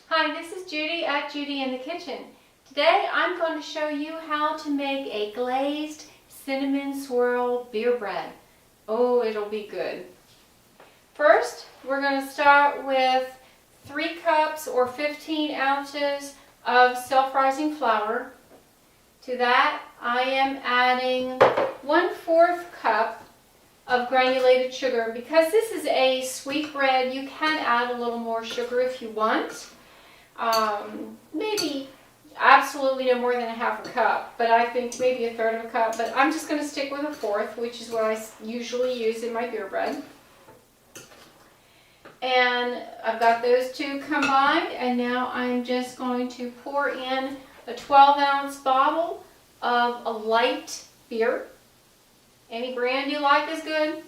Hi, this is Judy at Judy in the Kitchen. Today I'm going to show you how to make a glazed cinnamon swirl beer bread. Oh, it'll be good. First, we're going to start with 3 cups or 15 ounces of self-rising flour. To that, I am adding 1/4 cup of granulated sugar. Because this is a sweet bread, you can add a little more sugar if you want. Maybe absolutely no more than 1/2 cup, but I think maybe 1/3 cup. But I'm just going to stick with 1/4, which is what I usually use in my beer bread. And I've got those two combined, and now I'm just going to pour in a 12-ounce bottle of a light beer. Any brand you like is good.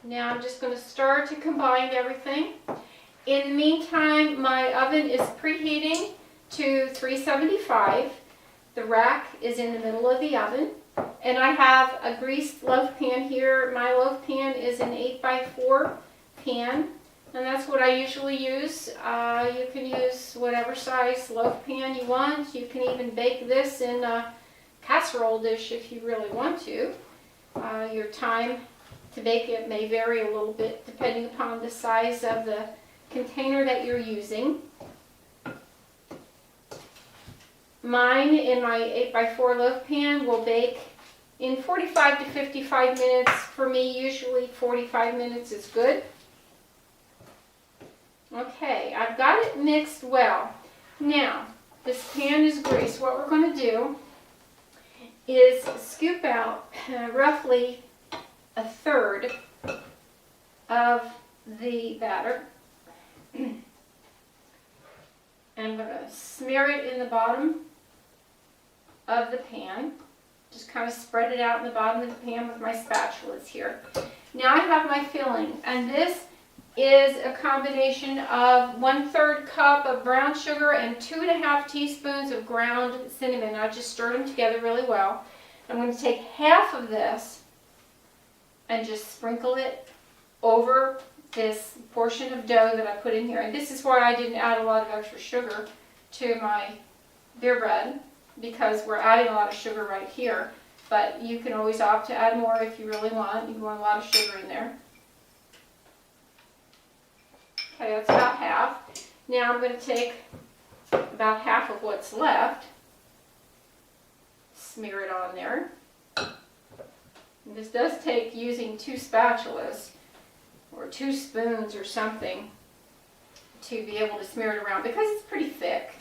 Now I'm just going to stir to combine everything. In the meantime, my oven is preheating to 375. The rack is in the middle of the oven. And I have a greased loaf pan here. My loaf pan is an 8x4 pan. And that's what I usually use. You can use whatever size loaf pan you want. You can even bake this in a casserole dish if you really want to. Your time to bake it may vary a little bit depending upon the size of the container that you're using. Mine in my 8x4 loaf pan will bake in 45 to 55 minutes. For me, usually 45 minutes is good. Okay, I've got it mixed well. Now, this pan is greased. What we're going to do is scoop out roughly 1/3 of the batter. And I'm going to smear it in the bottom of the pan. Just kind of spread it out in the bottom of the pan with my spatulas here. Now I have my filling, and this is a combination of 1/3 cup of brown sugar and 2½ teaspoons of ground cinnamon. I just stirred them together really well. I'm going to take half of this and just sprinkle it over this portion of dough that I put in here. And this is why I didn't add a lot of extra sugar to my beer bread, because we're adding a lot of sugar right here. But you can always opt to add more if you really want. You want a lot of sugar in there. Okay, that's about half. Now I'm going to take about half of what's left, smear it on there. And this does take using 2 spatulas or 2 spoons or something to be able to smear it around because it's pretty thick.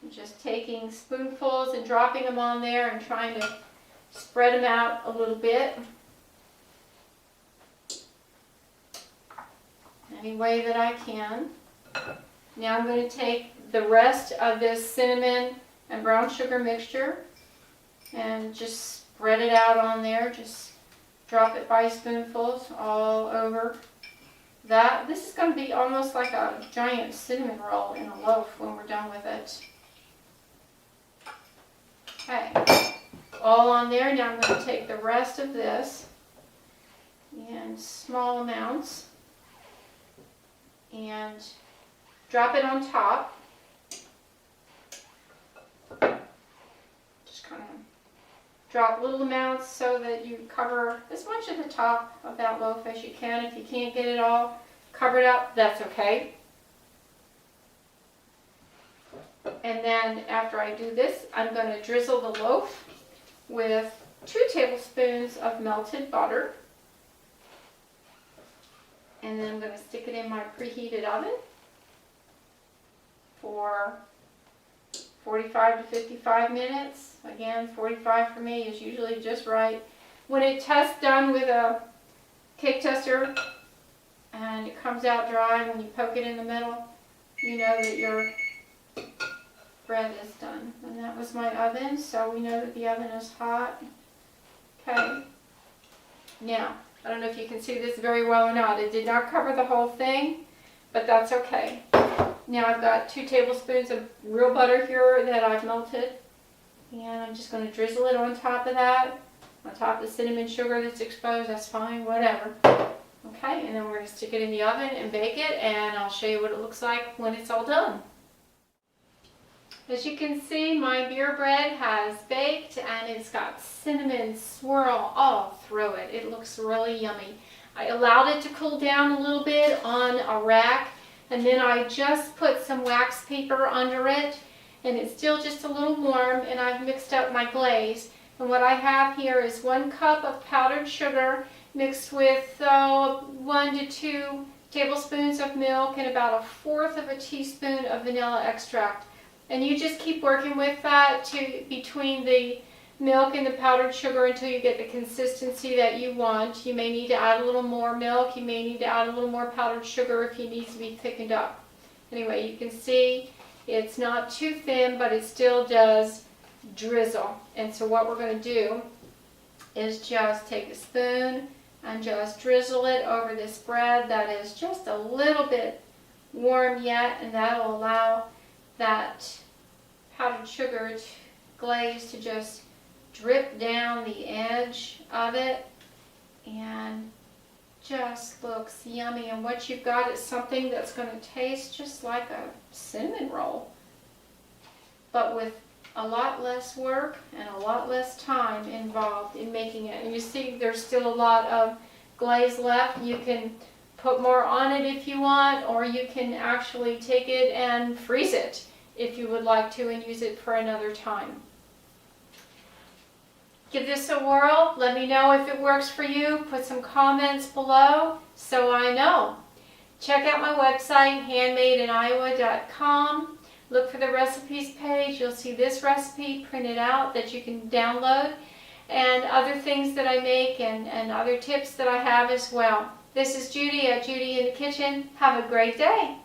I'm just taking spoonfuls and dropping them on there and trying to spread them out a little bit. Any way that I can. Now I'm going to take the rest of this cinnamon and brown sugar mixture and just spread it out on there. Just drop it by spoonfuls all over that. This is going to be almost like a giant cinnamon roll in a loaf when we're done with it. Okay, all on there. Now I'm going to take the rest of this in small amounts and drop it on top. Just kind of drop little amounts so that you cover as much of the top of that loaf as you can. If you can't get it all covered up, that's okay. And then after I do this, I'm going to drizzle the loaf with 2 tablespoons of melted butter. And then I'm going to stick it in my preheated oven for 45 to 55 minutes. Again, 45 for me is usually just right. When it tests done with a cake tester and it comes out dry, when you poke it in the middle, you know that your bread is done. And that was my oven, so we know that the oven is hot. Okay. Now, I don't know if you can see this very well or not. It did not cover the whole thing, but that's okay. Now I've got 2 tablespoons of real butter here that I've melted. And I'm just going to drizzle it on top of that, on top of the cinnamon sugar that's exposed. That's fine, whatever. Okay, and then we're going to stick it in the oven and bake it, and I'll show you what it looks like when it's all done. As you can see, my beer bread has baked and it's got cinnamon swirl all through it. It looks really yummy. I allowed it to cool down a little bit on a rack, and then I just put some wax paper under it, and it's still just a little warm, and I've mixed up my glaze. And what I have here is 1 cup of powdered sugar mixed with 1 to 2 tablespoons of milk and about 1/4 of a teaspoon of vanilla extract. And you just keep working with that between the milk and the powdered sugar until you get the consistency that you want. You may need to add a little more milk. You may need to add a little more powdered sugar if it needs to be thickened up. Anyway, you can see it's not too thin, but it still does drizzle. And so what we're going to do is just take a spoon and just drizzle it over this bread that is just a little bit warm yet, and that will allow that powdered sugar glaze to just drip down the edge of it, and just looks yummy. And what you've got is something that's going to taste just like a cinnamon roll, but with a lot less work and a lot less time involved in making it. And you see there's still a lot of glaze left. You can put more on it if you want, or you can actually take it and freeze it if you would like to and use it for another time. Give this a whirl. Let me know if it works for you. Put some comments below so I know. Check out my website, handmadeinoiowa.com. Look for the recipes page. You'll see this recipe printed out that you can download, and other things that I make and other tips that I have as well. This is Judi at Judi in the Kitchen. Have a great day.